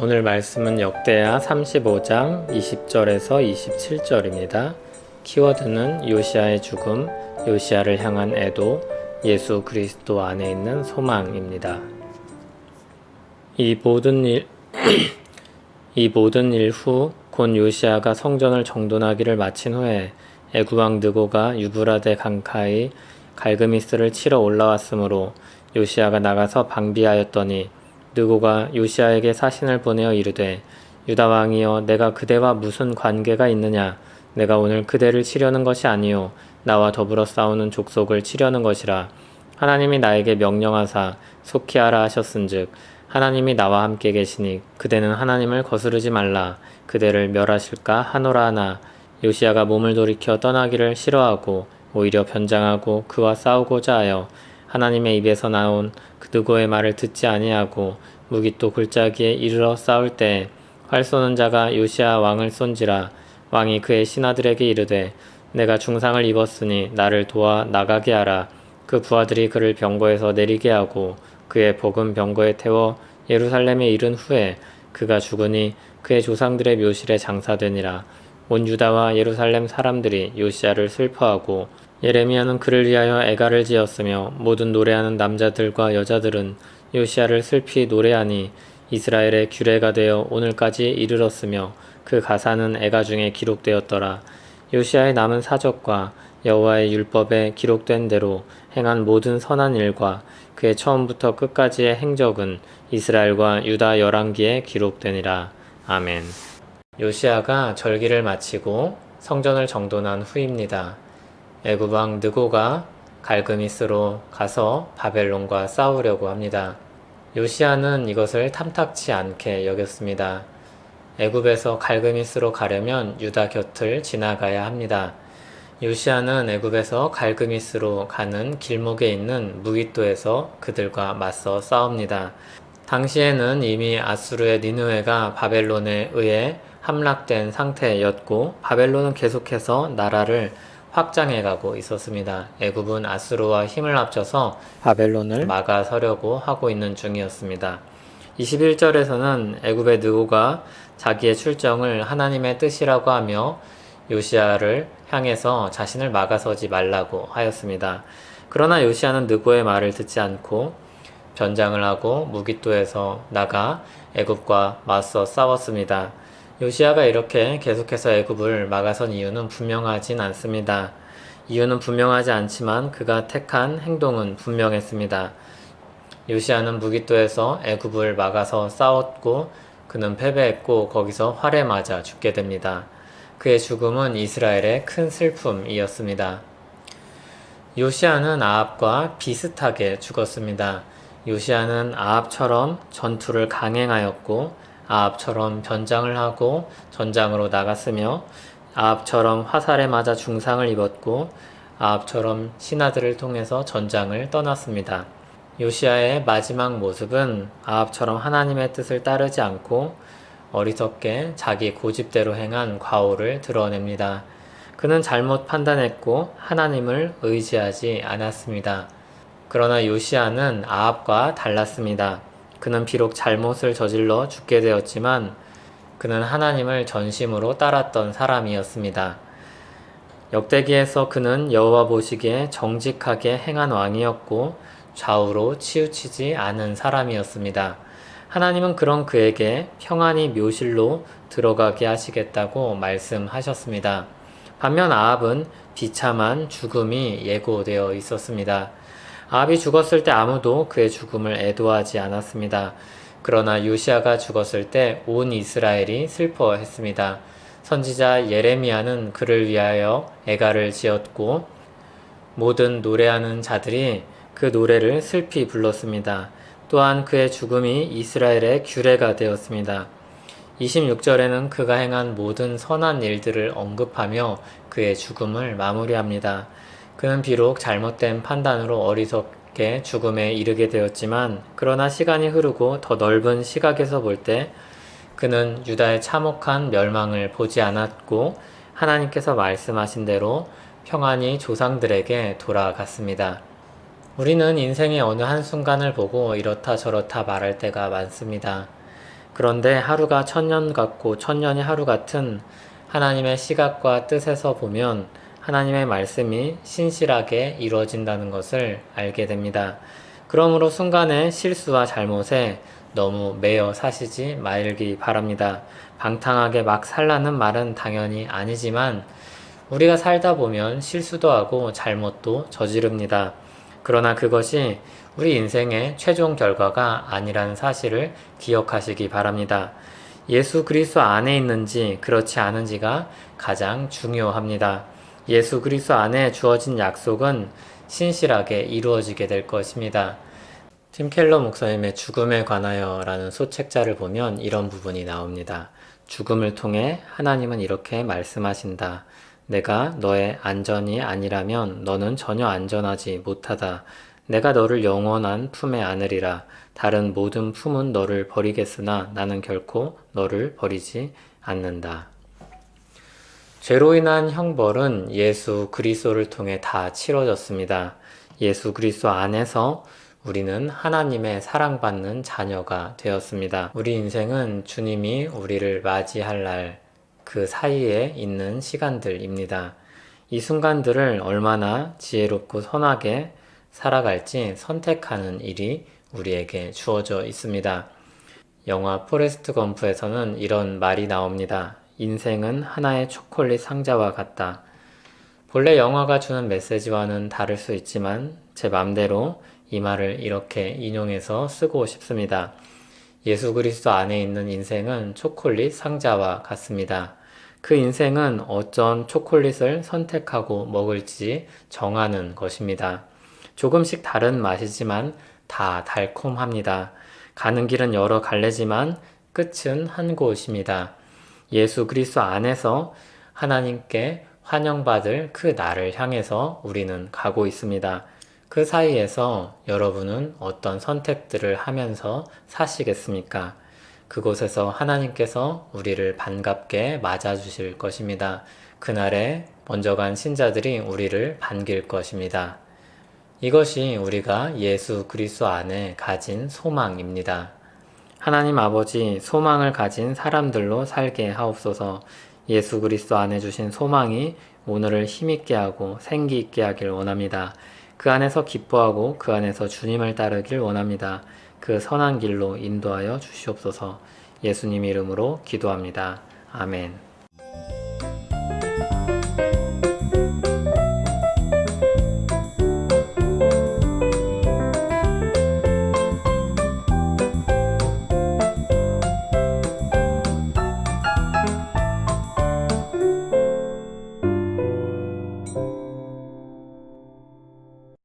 오늘 말씀은 역대하 35장 20절에서 27절입니다. 키워드는 요시아의 죽음, 요시아를 향한 애도, 예수 그리스도 안에 있는 소망입니다. 이 모든 일 후 곧 요시아가 성전을 정돈하기를 마친 후에 애굽왕 느고가 유브라데 강가의 갈그미스를 치러 올라왔으므로 요시아가 나가서 방비하였더니 느고가 요시아에게 사신을 보내어 이르되 유다 왕이여 내가 그대와 무슨 관계가 있느냐 내가 오늘 그대를 치려는 것이 아니요 나와 더불어 싸우는 족속을 치려는 것이라 하나님이 나에게 명령하사 속히 하라 하셨은즉 하나님이 나와 함께 계시니 그대는 하나님을 거스르지 말라 그대를 멸하실까 하노라 하나 요시아가 몸을 돌이켜 떠나기를 싫어하고 오히려 변장하고 그와 싸우고자 하여 하나님의 입에서 나온 그 느고의 말을 듣지 아니하고 무기또 골짜기에 이르러 싸울 때 활 쏘는 자가 요시아 왕을 쏜지라 왕이 그의 신하들에게 이르되 내가 중상을 입었으니 나를 도와 나가게 하라. 그 부하들이 그를 병거에서 내리게 하고 그의 복은 병거에 태워 예루살렘에 이른 후에 그가 죽으니 그의 조상들의 묘실에 장사되니라. 온 유다와 예루살렘 사람들이 요시아를 슬퍼하고 예레미야는 그를 위하여 애가를 지었으며 모든 노래하는 남자들과 여자들은 요시아를 슬피 노래하니 이스라엘의 규례가 되어 오늘까지 이르렀으며 그 가사는 애가 중에 기록되었더라. 요시아의 남은 사적과 여호와의 율법에 기록된 대로 행한 모든 선한 일과 그의 처음부터 끝까지의 행적은 이스라엘과 유다 열왕기에 기록되니라. 아멘. 요시아가 절기를 마치고 성전을 정돈한 후입니다. 애굽 왕 느고가 갈그미스로 가서 바벨론과 싸우려고 합니다. 요시아는 이것을 탐탁치 않게 여겼습니다. 애굽에서 갈그미스로 가려면 유다 곁을 지나가야 합니다. 요시아는 애굽에서 갈그미스로 가는 길목에 있는 무깃도에서 그들과 맞서 싸웁니다. 당시에는 이미 아수르의 니느웨가 바벨론에 의해 함락된 상태였고 바벨론은 계속해서 나라를 확장해가고 있었습니다. 애굽은 아수르와 힘을 합쳐서 바벨론을 막아서려고 하고 있는 중이었습니다. 21절에서는 애굽의 느고가 자기의 출정을 하나님의 뜻이라고 하며 요시아를 향해서 자신을 막아서지 말라고 하였습니다. 그러나 요시아는 느고의 말을 듣지 않고 변장을 하고 무깃도에서 나가 애굽과 맞서 싸웠습니다. 요시아가 이렇게 계속해서 애굽을 막아선 이유는 분명하진 않습니다. 이유는 분명하지 않지만 그가 택한 행동은 분명했습니다. 요시아는 무깃도에서 애굽을 막아서 싸웠고 그는 패배했고 거기서 활에 맞아 죽게 됩니다. 그의 죽음은 이스라엘의 큰 슬픔이었습니다. 요시아는 아합과 비슷하게 죽었습니다. 요시아는 아합처럼 전투를 강행하였고 아합처럼 변장을 하고 전장으로 나갔으며 아합처럼 화살에 맞아 중상을 입었고 아합처럼 신하들을 통해서 전장을 떠났습니다. 요시아의 마지막 모습은 아합처럼 하나님의 뜻을 따르지 않고 어리석게 자기 고집대로 행한 과오를 드러냅니다. 그는 잘못 판단했고 하나님을 의지하지 않았습니다. 그러나 요시아는 아합과 달랐습니다. 그는 비록 잘못을 저질러 죽게 되었지만 그는 하나님을 전심으로 따랐던 사람이었습니다. 역대기에서 그는 여호와 보시기에 정직하게 행한 왕이었고 좌우로 치우치지 않은 사람이었습니다. 하나님은 그런 그에게 평안히 묘실로 들어가게 하시겠다고 말씀하셨습니다. 반면 아합은 비참한 죽음이 예고되어 있었습니다. 아합이 죽었을 때 아무도 그의 죽음을 애도하지 않았습니다. 그러나 요시아가 죽었을 때 온 이스라엘이 슬퍼했습니다. 선지자 예레미야는 그를 위하여 애가를 지었고 모든 노래하는 자들이 그 노래를 슬피 불렀습니다. 또한 그의 죽음이 이스라엘의 규례가 되었습니다. 26절에는 그가 행한 모든 선한 일들을 언급하며 그의 죽음을 마무리합니다. 그는 비록 잘못된 판단으로 어리석게 죽음에 이르게 되었지만 그러나 시간이 흐르고 더 넓은 시각에서 볼 때 그는 유다의 참혹한 멸망을 보지 않았고 하나님께서 말씀하신 대로 평안히 조상들에게 돌아갔습니다. 우리는 인생의 어느 한순간을 보고 이렇다 저렇다 말할 때가 많습니다. 그런데 하루가 천년 같고 천년이 하루 같은 하나님의 시각과 뜻에서 보면 하나님의 말씀이 신실하게 이루어진다는 것을 알게 됩니다. 그러므로 순간의 실수와 잘못에 너무 매여 사시지 말기 바랍니다. 방탕하게 막 살라는 말은 당연히 아니지만 우리가 살다 보면 실수도 하고 잘못도 저지릅니다. 그러나 그것이 우리 인생의 최종 결과가 아니라는 사실을 기억하시기 바랍니다. 예수 그리스도 안에 있는지 그렇지 않은지가 가장 중요합니다. 예수 그리스도 안에 주어진 약속은 신실하게 이루어지게 될 것입니다. 팀 켈러 목사님의 죽음에 관하여 라는 소책자를 보면 이런 부분이 나옵니다. 죽음을 통해 하나님은 이렇게 말씀하신다. 내가 너의 안전이 아니라면 너는 전혀 안전하지 못하다. 내가 너를 영원한 품에 안으리라. 다른 모든 품은 너를 버리겠으나 나는 결코 너를 버리지 않는다. 죄로 인한 형벌은 예수 그리스도를 통해 다 치러졌습니다. 예수 그리스도 안에서 우리는 하나님의 사랑받는 자녀가 되었습니다. 우리 인생은 주님이 우리를 맞이할 날 그 사이에 있는 시간들입니다. 이 순간들을 얼마나 지혜롭고 선하게 살아갈지 선택하는 일이 우리에게 주어져 있습니다. 영화 포레스트 검프에서는 이런 말이 나옵니다. 인생은 하나의 초콜릿 상자와 같다. 본래 영화가 주는 메시지와는 다를 수 있지만 제 맘대로 이 말을 이렇게 인용해서 쓰고 싶습니다. 예수 그리스도 안에 있는 인생은 초콜릿 상자와 같습니다. 그 인생은 어떤 초콜릿을 선택하고 먹을지 정하는 것입니다. 조금씩 다른 맛이지만 다 달콤합니다. 가는 길은 여러 갈래지만 끝은 한 곳입니다. 예수 그리스도 안에서 하나님께 환영받을 그 날을 향해서 우리는 가고 있습니다. 그 사이에서 여러분은 어떤 선택들을 하면서 사시겠습니까? 그곳에서 하나님께서 우리를 반갑게 맞아주실 것입니다. 그날에 먼저 간 신자들이 우리를 반길 것입니다. 이것이 우리가 예수 그리스도 안에 가진 소망입니다. 하나님 아버지, 소망을 가진 사람들로 살게 하옵소서. 예수 그리스도 안에 주신 소망이 오늘을 힘있게 하고 생기 있게 하길 원합니다. 그 안에서 기뻐하고 그 안에서 주님을 따르길 원합니다. 그 선한 길로 인도하여 주시옵소서. 예수님 이름으로 기도합니다. 아멘.